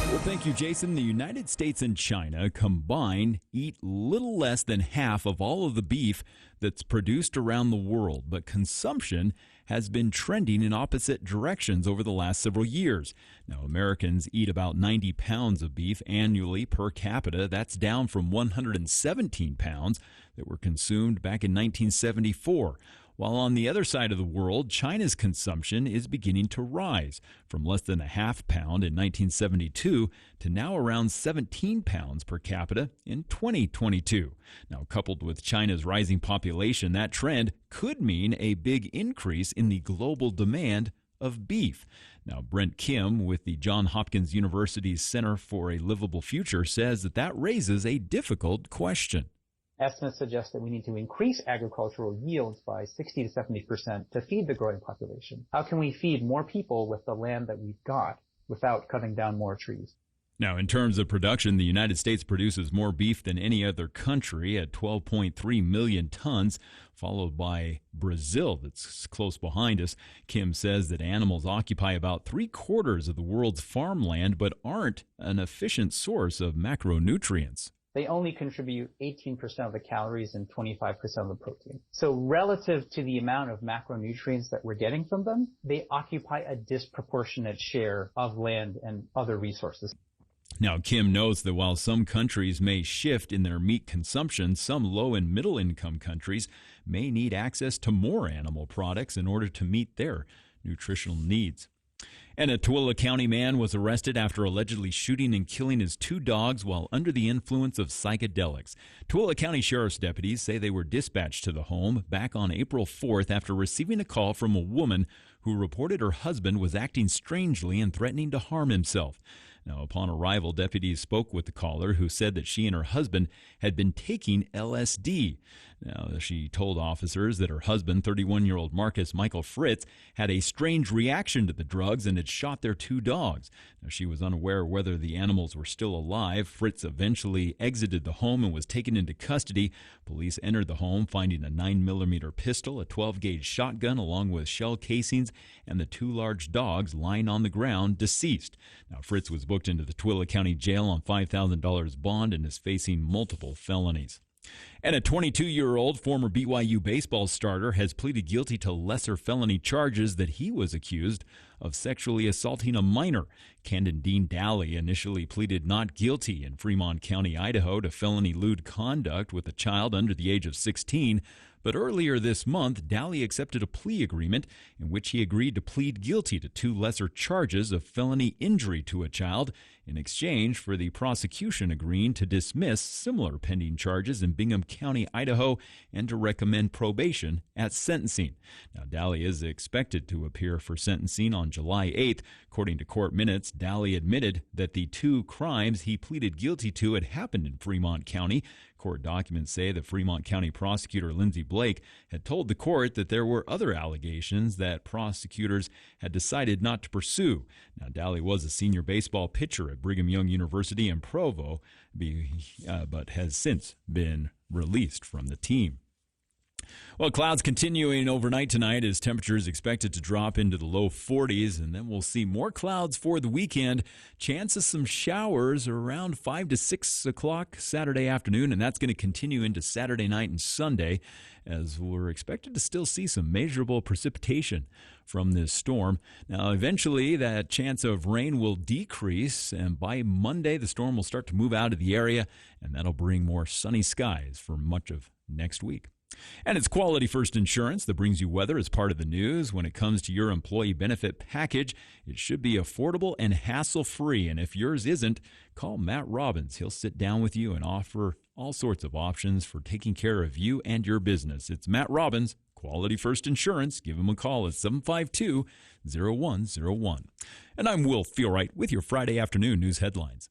Well, thank you, Jason. The United States and China combined eat little less than half of all of the beef that's produced around the world, but consumption has been trending in opposite directions over the last several years. Now, Americans eat about 90 pounds of beef annually per capita. That's down from 117 pounds that were consumed back in 1974. While on the other side of the world, China's consumption is beginning to rise from less than a half pound in 1972 to now around 17 pounds per capita in 2022. Now, coupled with China's rising population, that trend could mean a big increase in the global demand of beef. Now, Brent Kim with the Johns Hopkins University's Center for a Livable Future says that raises a difficult question. Estimates suggest that we need to increase agricultural yields by 60 to 70% to feed the growing population. How can we feed more people with the land that we've got without cutting down more trees? Now, in terms of production, the United States produces more beef than any other country at 12.3 million tons, followed by Brazil, that's close behind us. Kim says that animals occupy about 3/4 of the world's farmland, but aren't an efficient source of macronutrients. They only contribute 18% of the calories and 25% of the protein. So relative to the amount of macronutrients that we're getting from them, they occupy a disproportionate share of land and other resources. Now, Kim notes that while some countries may shift in their meat consumption, some low and middle income countries may need access to more animal products in order to meet their nutritional needs. And a Tooele County man was arrested after allegedly shooting and killing his 2 dogs while under the influence of psychedelics. Tooele County Sheriff's deputies say they were dispatched to the home back on April 4th after receiving a call from a woman who reported her husband was acting strangely and threatening to harm himself. Now, upon arrival, deputies spoke with the caller, who said that she and her husband had been taking LSD. Now, she told officers that her husband, 31-year-old Marcus Michael Fritz, had a strange reaction to the drugs and had shot their 2 dogs. Now, she was unaware whether the animals were still alive. Fritz eventually exited the home and was taken into custody. Police entered the home, finding a 9mm pistol, a 12-gauge shotgun, along with shell casings, and the 2 large dogs lying on the ground, deceased. Now, Fritz was booked into the Tooele County Jail on $5,000 bond and is facing multiple felonies. And a 22-year-old former BYU baseball starter has pleaded guilty to lesser felony charges that he was accused of sexually assaulting a minor. Camden Dean Daly initially pleaded not guilty in Fremont County, Idaho, to felony lewd conduct with a child under the age of 16. But earlier this month, Daly accepted a plea agreement in which he agreed to plead guilty to 2 lesser charges of felony injury to a child in exchange for the prosecution agreeing to dismiss similar pending charges in Bingham County, Idaho, and to recommend probation at sentencing. Now, Daly is expected to appear for sentencing on July 8th. According to court minutes, Daly admitted that the 2 crimes he pleaded guilty to had happened in Fremont County. Court documents say that Fremont County prosecutor Lindsey Blake had told the court that there were other allegations that prosecutors had decided not to pursue. Now, Daly was a senior baseball pitcher at Brigham Young University in Provo, but has since been released from the team. Well, clouds continuing overnight tonight as temperatures expected to drop into the low 40s, and then we'll see more clouds for the weekend. Chance of some showers around 5 to 6 o'clock Saturday afternoon, and that's going to continue into Saturday night and Sunday, as we're expected to still see some measurable precipitation from this storm. Now, eventually, that chance of rain will decrease, and by Monday, the storm will start to move out of the area, and that'll bring more sunny skies for much of next week. And it's Quality First Insurance that brings you weather as part of the news. When it comes to your employee benefit package, it should be affordable and hassle-free. And if yours isn't, call Matt Robbins. He'll sit down with you and offer all sorts of options for taking care of you and your business. It's Matt Robbins, Quality First Insurance. Give him a call at 752-0101. And I'm Will Feelwright with your Friday afternoon news headlines.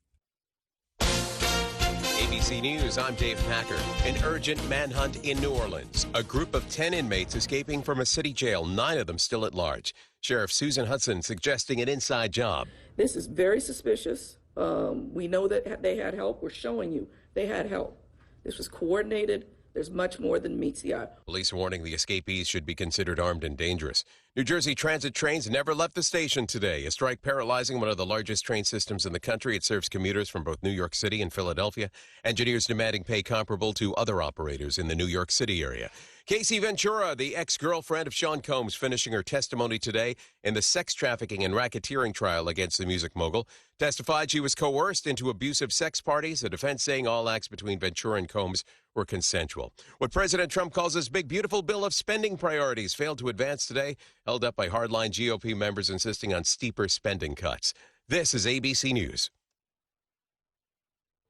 ABC News, I'm Dave Packer. An urgent manhunt in New Orleans. A group of 10 inmates escaping from a city jail, 9 of them still at large. Sheriff Susan Hudson suggesting an inside job. This is very suspicious. We know that they had help. We're showing you they had help. This was coordinated. There's much more than meets the eye. Police warning the escapees should be considered armed and dangerous. New Jersey Transit trains never left the station today. A strike paralyzing one of the largest train systems in the country. It serves commuters from both New York City and Philadelphia. Engineers demanding pay comparable to other operators in the New York City area. Casey Ventura, the ex-girlfriend of Sean Combs, finishing her testimony today in the sex trafficking and racketeering trial against the music mogul, testified she was coerced into abusive sex parties, the defense saying all acts between Ventura and Combs were consensual. What President Trump calls his big, beautiful bill of spending priorities failed to advance today, held up by hardline GOP members insisting on steeper spending cuts. This is ABC News.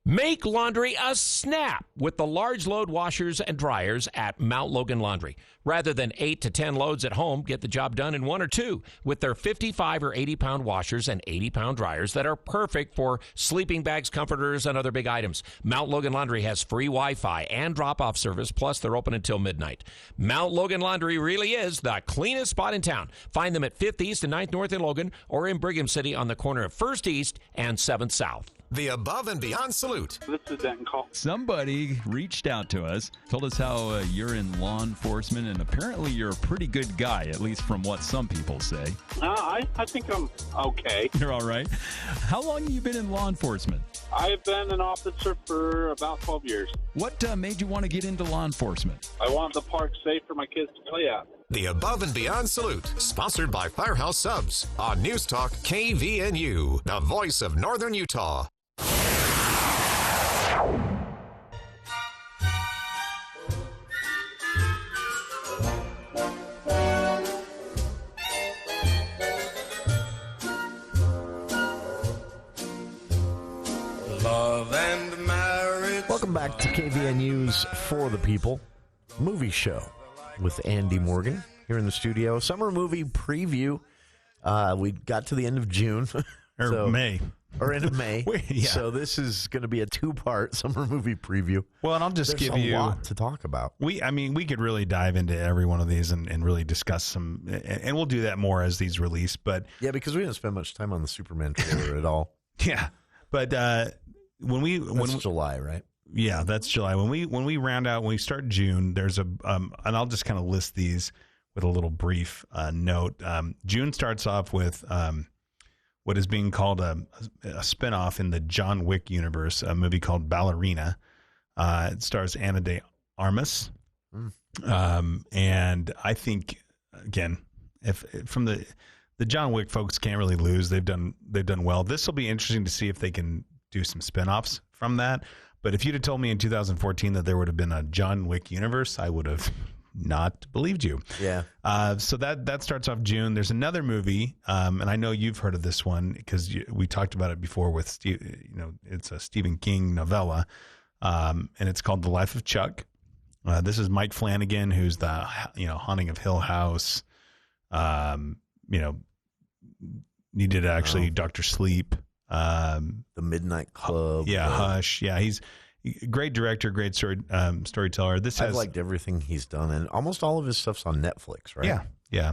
Make laundry a snap with the large load washers and dryers at Mount Logan Laundry. Rather than 8 to 10 loads at home, get the job done in 1 or 2 with their 55 or 80-pound washers and 80-pound dryers that are perfect for sleeping bags, comforters, and other big items. Mount Logan Laundry has free Wi-Fi and drop-off service, plus they're open until midnight. Mount Logan Laundry really is the cleanest spot in town. Find them at 5th East and 9th North in Logan or in Brigham City on the corner of 1st East and 7th South. The Above and Beyond Salute. This is Denton Call. Somebody reached out to us, told us how you're in law enforcement, and apparently you're a pretty good guy, at least from what some people say. I think I'm okay. You're all right. How long have you been in law enforcement? I've been an officer for about 12 years. What made you want to get into law enforcement? I want the park safe for my kids to play at. The Above and Beyond Salute, sponsored by Firehouse Subs on News Talk KVNU, the voice of Northern Utah. Love and marriage. Welcome back to KVNU's For the People Movie Show with Andy Morgan here in the studio. Summer movie preview. We got to the end of June. Or May. Or end of May. Yeah. So this is going to be a 2-part summer movie preview. Well, and I'll just give you a lot to talk about. We could really dive into every one of these and really discuss some, and we'll do that more as these release. But yeah, because we didn't spend much time on the Superman trailer at all. Yeah, but that's July, right? Yeah, that's July. When we round out, when we start June, there's and I'll just kind of list these with a little brief note. June starts off with what is being called a spinoff in the John Wick universe, a movie called Ballerina. It stars Ana de Armas. And I think, again, if from the John Wick folks can't really lose. They've done well. This will be interesting to see if they can do some spinoffs from that. But if you'd have told me in 2014 that there would have been a John Wick universe, I would have not believed you. Yeah. So that starts off June. There's another movie, and I know you've heard of this one because we talked about it before with Steve. It's a Stephen King novella, and it's called The Life of Chuck. This is Mike Flanagan, who's the Haunting of Hill House. He did actually Dr. Sleep. The Midnight Club. Yeah, Hush. Yeah, he's a great director, great storyteller. I've liked everything he's done, and almost all of his stuff's on Netflix, right? Yeah.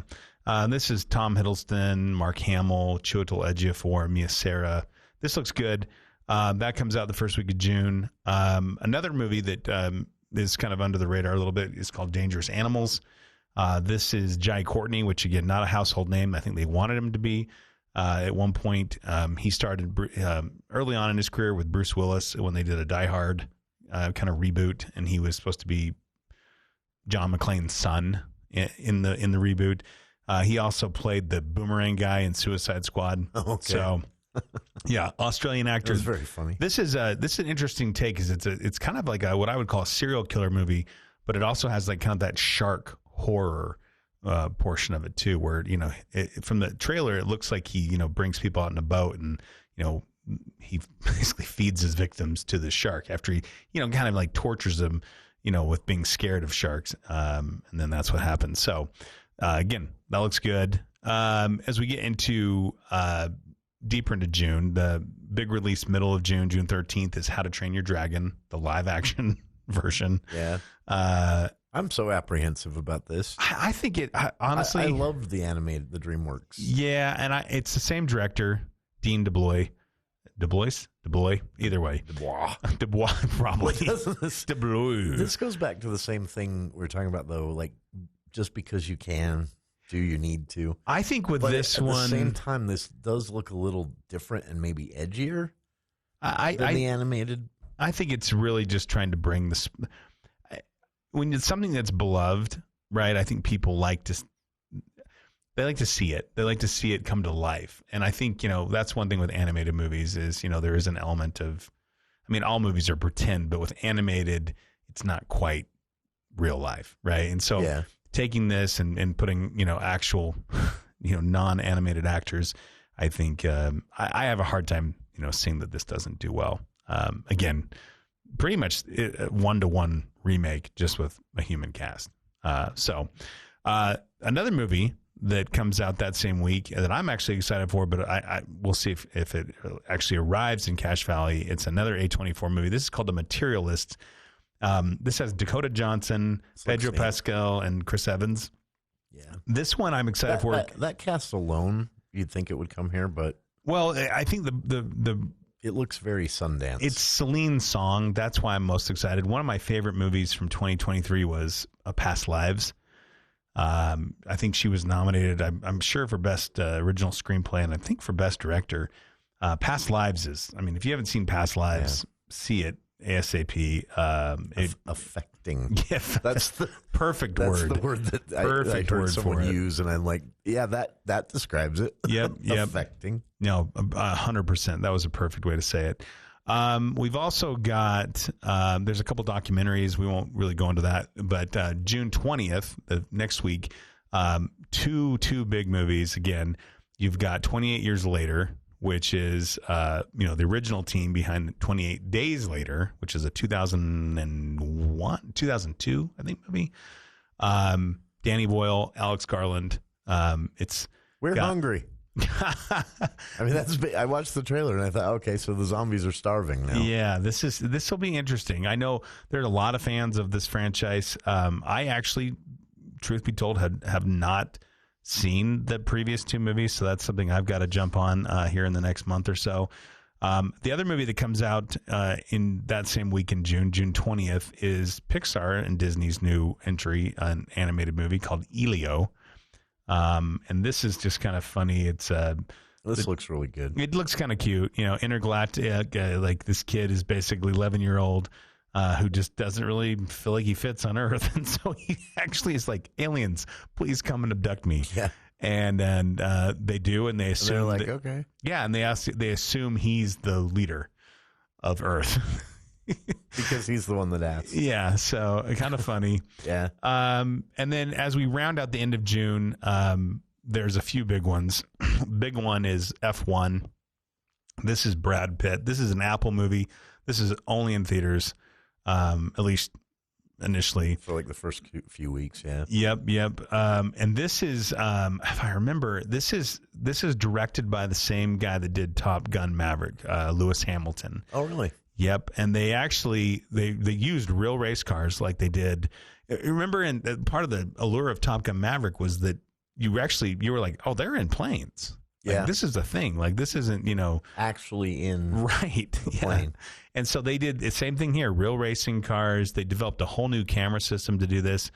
This is Tom Hiddleston, Mark Hamill, Chiwetel Ejiofor, Mia Sara. This looks good. That comes out the first week of June. Another movie that is kind of under the radar a little bit is called Dangerous Animals. This is Jai Courtney, which, again, not a household name. I think they wanted him to be. At one point, he started early on in his career with Bruce Willis when they did a Die Hard kind of reboot, and he was supposed to be John McClane's son in the reboot. He also played the boomerang guy in Suicide Squad. Okay. So, yeah, Australian actor. That's very funny. This is an interesting take, because it's kind of like what I would call a serial killer movie, but it also has like kind of that shark horror portion of it too, where from the trailer it looks like he brings people out in a boat, and he basically feeds his victims to the shark after he kind of like tortures them with being scared of sharks, and then that's what happens. So again, that looks good. As we get into deeper into June, the big release middle of June 13th is How to Train Your Dragon, the live action version. Yeah. I'm so apprehensive about this. I think honestly, I loved the animated, the DreamWorks. Yeah, and it's the same director, Dean DeBlois, either way. Dubois, probably. DeBlois. This goes back to the same thing we were talking about, though, like just because you can. Do you need to? I think with this at one, at the same time, this does look a little different and maybe edgier than the animated. I think it's really just trying to bring this. When it's something that's beloved, right? I think people like to see it. They like to see it come to life. And I think, that's one thing with animated movies is, there is an element of, all movies are pretend, but with animated, it's not quite real life, right? And so taking this and putting, actual, non-animated actors, I think I have a hard time, seeing that this doesn't do well. Again, pretty much one-to-one remake just with a human cast. So another movie that comes out that same week that I'm actually excited for, but we'll see if it actually arrives in Cache Valley. It's another A24 movie. This is called The Materialist. This has Dakota Johnson, Pedro Pascal, and Chris Evans. Yeah. This one I'm excited for. That cast alone, you'd think it would come here, but... Well, I think it looks very Sundance. It's Celine's song. That's why I'm most excited. One of my favorite movies from 2023 was Past Lives. I think she was nominated, I'm sure, for Best Original Screenplay, and I think for Best Director. Past Lives is, if you haven't seen Past Lives, see it ASAP. Affecting. Yeah, that's the perfect word. That's the word that I heard someone use, and I'm like, yeah, that describes it. Yep. Affecting. No, 100%. That was a perfect way to say it. We've also got, there's a couple documentaries. We won't really go into that, but June 20th, the next week, two big movies. Again, you've got 28 Years Later, which is, the original team behind 28 Days Later, which is a 2002, I think, movie. Danny Boyle, Alex Garland. We're hungry. I watched the trailer and I thought, okay, so the zombies are starving now. Yeah, this will be interesting. I know there's a lot of fans of this franchise. I actually, truth be told, have not seen the previous two movies, so that's something I've got to jump on here in the next month or so. The other movie that comes out in that same week in June 20th, is Pixar and Disney's new entry, an animated movie called Elio. And this is just kind of funny. It's this looks really good. It looks kind of cute. Intergalactic, like this kid is basically 11-year-old who just doesn't really feel like he fits on Earth, and so he actually is like, aliens, please come and abduct me. Yeah. And they do, and they assume and they're like, okay. Yeah, and they assume he's the leader of Earth. Because he's the one that asked. Yeah, so kind of funny. Yeah. And then as we round out the end of June, there's a few big ones. Big one is F1. This is Brad Pitt. This is an Apple movie. This is only in theaters, at least initially. For like the first few weeks, yeah. Yep. And this is, if I remember, this is directed by the same guy that did Top Gun Maverick, Lewis Hamilton. Oh, really? Yep, and they actually they used real race cars like they did. Remember, part of the allure of Top Gun Maverick was that you were like, oh, they're in planes. Like, yeah, this is the thing. Like, this isn't actually in the plane. And so they did the same thing here. Real racing cars. They developed a whole new camera system to do this.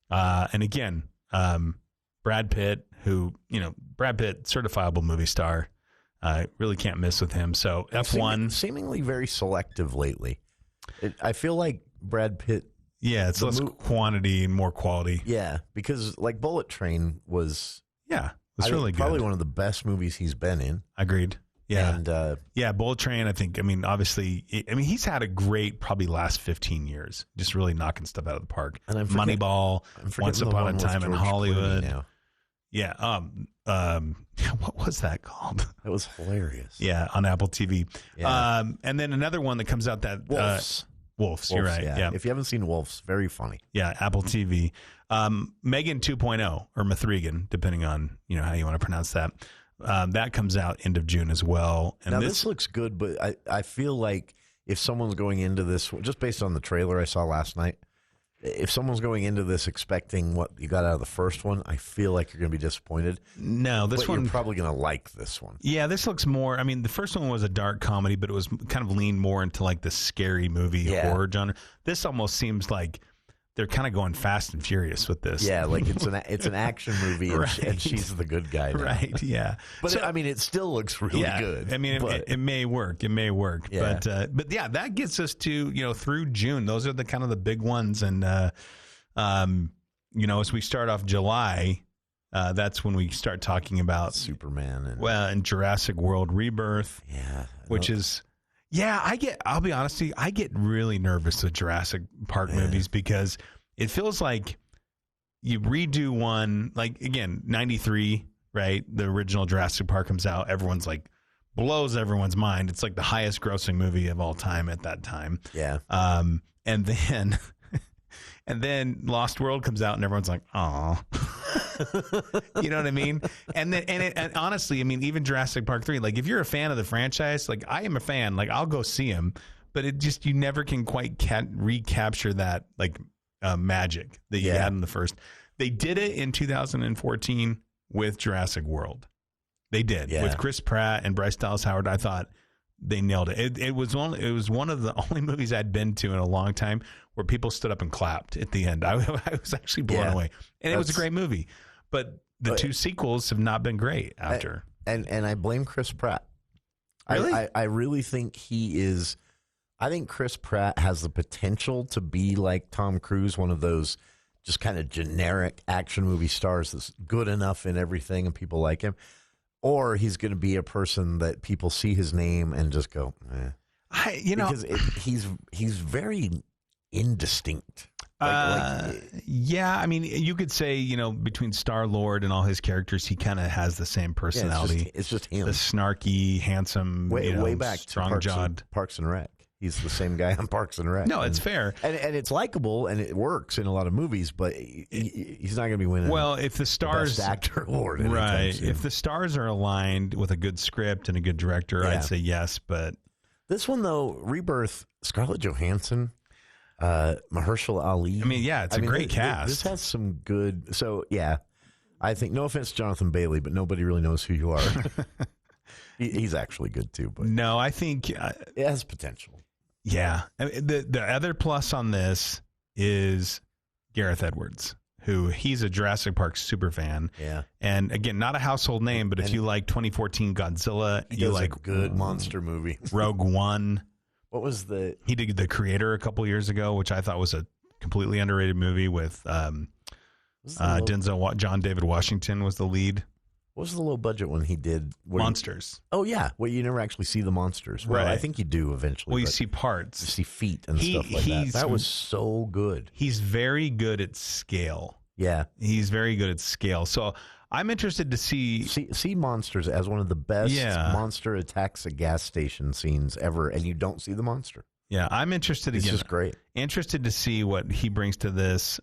And again, Brad Pitt, certifiable movie star. Really can't miss with him. So F1 seemingly very selective lately. I feel like Brad Pitt. Yeah, it's less quantity and more quality. Yeah, because like Bullet Train was. Yeah, it's really good. Probably one of the best movies he's been in. Agreed. Yeah, and Bullet Train. Obviously, he's had a great probably last 15 years, just really knocking stuff out of the park. And Moneyball, Once Upon a Time in Hollywood. Now. Yeah. What was that called? That was hilarious. Yeah, on Apple TV. Yeah. And then another one that comes out that Wolves. You're right. Yeah. If you haven't seen Wolves, very funny. Yeah, Apple TV. Megan 2.0 or Mithrigan, depending on how you want to pronounce that. That comes out end of June as well. And now this looks good, but I feel like if someone's going into this, just based on the trailer I saw last night, if someone's going into this expecting what you got out of the first one, I feel like you're going to be disappointed. No, this one you're probably going to like this one. Yeah, this looks more. The first one was a dark comedy, but it was kind of leaned more into like the scary movie horror genre. This almost seems like they're kind of going fast and furious with this. Yeah, like it's an action movie, and, Right. and she's the good guy now. Right, yeah. But So- I mean, it still looks really good. I mean, it may work. It may work. Yeah. But yeah, that gets us to, through June. Those are the kind of the big ones. And, as we start off July, that's when we start talking about Superman and Jurassic World Rebirth. Yeah. Which is, I'll be honest with you, I get really nervous with Jurassic Park movies because it feels like you redo one, like, again, 93, right? The original Jurassic Park comes out. Everyone's like, blows everyone's mind. It's like the highest grossing movie of all time at that time. Yeah. And then Lost World comes out and everyone's like, "Aw." You know what I mean? And honestly, I mean, even Jurassic Park 3, like if you're a fan of the franchise, like I am a fan, like I'll go see him, but it just, you never can quite recapture that like magic that you had in the first. They did it in 2014 with Jurassic World. They did with Chris Pratt and Bryce Dallas Howard. I thought they nailed it. It was one of the only movies I'd been to in a long time where people stood up and clapped at the end. I was actually blown away, and it was a great movie. But the two sequels have not been great after. And I blame Chris Pratt. Really? I really think he is. I think Chris Pratt has the potential to be like Tom Cruise, one of those just kind of generic action movie stars that's good enough in everything and people like him. Or he's going to be a person that people see his name and just go, eh. Because he's very indistinct. Yeah, I mean, you could say, between Star-Lord and all his characters, he kind of has the same personality. Yeah, it's just him. The snarky, handsome, way back strong-jawed. Parks and Rec. He's the same guy on Parks and Rec. No, it's fair. And it's likable, and it works in a lot of movies, but he's not going to be winning if the stars, Best Actor award. Right. soon. If the stars are aligned with a good script and a good director, I'd say yes, but... This one, though, Rebirth, Scarlett Johansson, Mahershala Ali. I mean, it's a great cast. This has some good... So, I think, no offense to Jonathan Bailey, but nobody really knows who you are. He's actually good, too. But no, I think... it has potential. Yeah. I mean, the other plus on this is Gareth Edwards, who he's a Jurassic Park super fan. Yeah. And again, not a household name, but if you like 2014 Godzilla, you like a good monster movie. Rogue One. What was he did The Creator a couple years ago, which I thought was a completely underrated movie with Denzel. John David Washington was the lead. What was the low budget one he did? Monsters. Yeah. Well, you never actually see the monsters. Well, Right. I think you do eventually. Well, you see parts. You see feet and stuff like that. That was so good. He's very good at scale. Yeah. He's very good at scale. So I'm interested to see monsters as one of the best monster attacks at gas station scenes ever, and you don't see the monster. Yeah, I'm interested. It's again, just great. Interested to see what he brings to this.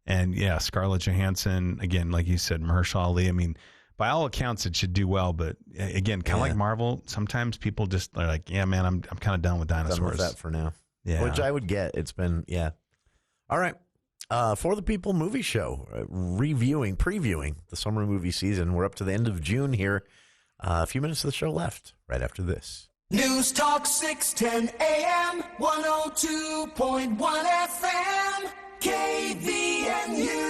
And Scarlett Johansson, again, like you said, Mahershala Ali. I mean, by all accounts, it should do well. But again, kind of like Marvel, sometimes people just are like, "Yeah, man, I'm kind of done with dinosaurs." Done with that for now. Yeah, which I would get. It's been All right, For the People Movie Show, previewing the summer movie season. We're up to the end of June here. A few minutes of the show left. Right after this. News Talk 610 AM, 102.1 FM, KVNU.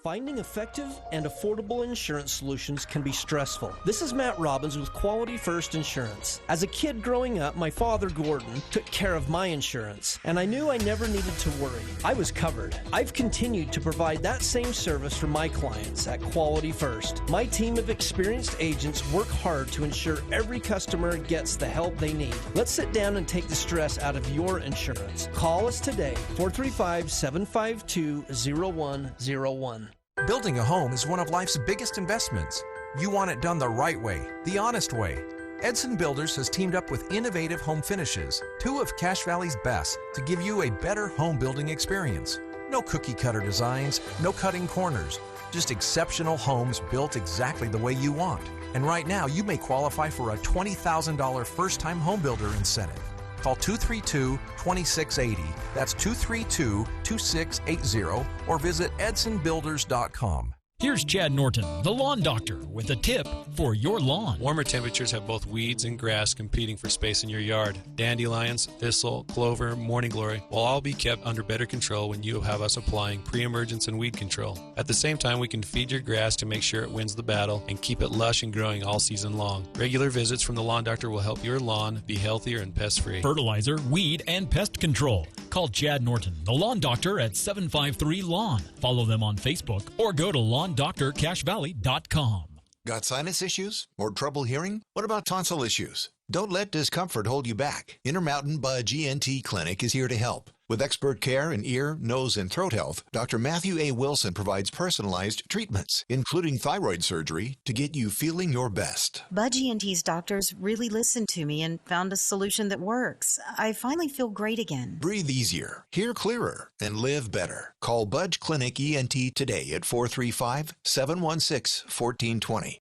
Finding effective and affordable insurance solutions can be stressful. This is Matt Robbins with Quality First Insurance. As a kid growing up, my father, Gordon, took care of my insurance, and I knew I never needed to worry. I was covered. I've continued to provide that same service for my clients at Quality First. My team of experienced agents work hard to ensure every customer gets the help they need. Let's sit down and take the stress out of your insurance. Call us today, 435-752-0101. Building a home is one of life's biggest investments. You want it done the right way, the honest way. Edson Builders has teamed up with Innovative Home Finishes, two of Cache Valley's best, to give you a better home building experience. No cookie cutter designs, no cutting corners, just exceptional homes built exactly the way you want. And right now, you may qualify for a $20,000 first-time home builder incentive. Call 232-2680. That's 232-2680, or visit edsonbuilders.com. Here's Chad Norton, the lawn doctor, with a tip for your lawn. Warmer temperatures have both weeds and grass competing for space in your yard. Dandelions, thistle, clover, morning glory will all be kept under better control when you have us applying pre-emergence and weed control. At the same time, we can feed your grass to make sure it wins the battle and keep it lush and growing all season long. Regular visits from the lawn doctor will help your lawn be healthier and pest-free. Fertilizer, weed, and pest control. Call Chad Norton, the lawn doctor, at 753-LAWN. Follow them on Facebook or go to lawndoctorcashvalley.com. Got sinus issues or trouble hearing? What about tonsil issues? Don't let discomfort hold you back. Intermountain Budge ENT Clinic is here to help. With expert care in ear, nose, and throat health, Dr. Matthew A. Wilson provides personalized treatments, including thyroid surgery, to get you feeling your best. Budge ENT's doctors really listened to me and found a solution that works. I finally feel great again. Breathe easier, hear clearer, and live better. Call Budge Clinic ENT today at 435-716-1420.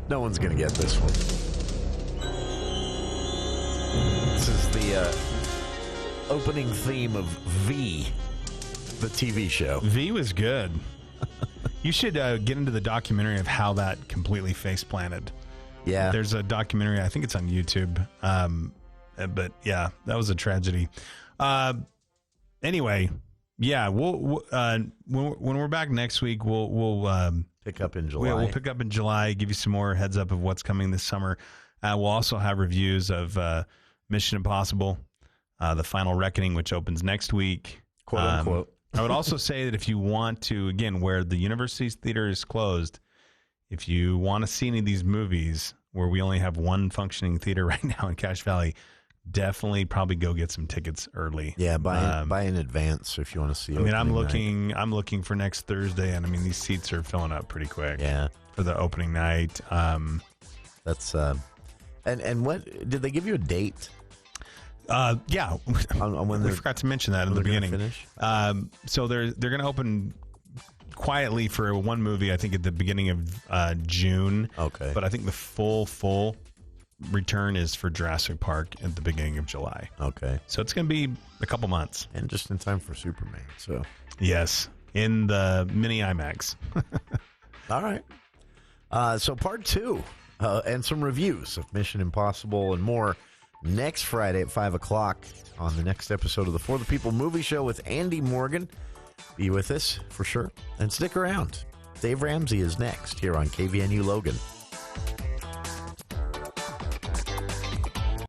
No one's going to get this one. This is the opening theme of V, the TV show. V was good. You should get into the documentary of how that completely face-planted. Yeah. There's a documentary, I think it's on YouTube. But yeah, that was a tragedy. Anyway, yeah, we'll when we're back next week, we'll pick up in July. We'll pick up in July, give you some more heads up of what's coming this summer. We'll also have reviews of Mission Impossible, The Final Reckoning, which opens next week. Quote unquote. I would also say that if you want to, again, where the university's theater is closed, if you want to see any of these movies where we only have one functioning theater right now in Cache Valley, definitely probably go get some tickets early. Yeah, buy in advance if you want to see. I mean, I'm looking for next Thursday, and I mean these seats are filling up pretty quick. Yeah, for the opening night. That's and what did they give you a date? Yeah, on when we forgot to mention that in the beginning. Finish? So they're going to open quietly for one movie, I think at the beginning of June. Okay, but I think the full return is for Jurassic Park at the beginning of July. Okay. So it's going to be a couple months. And just in time for Superman. So yes, in the mini IMAX. All right. So part 2 and some reviews of Mission Impossible and more next Friday at 5 o'clock on the next episode of the For the People Movie Show with Andy Morgan. Be with us for sure. And stick around. Dave Ramsey is next here on KVNU Logan.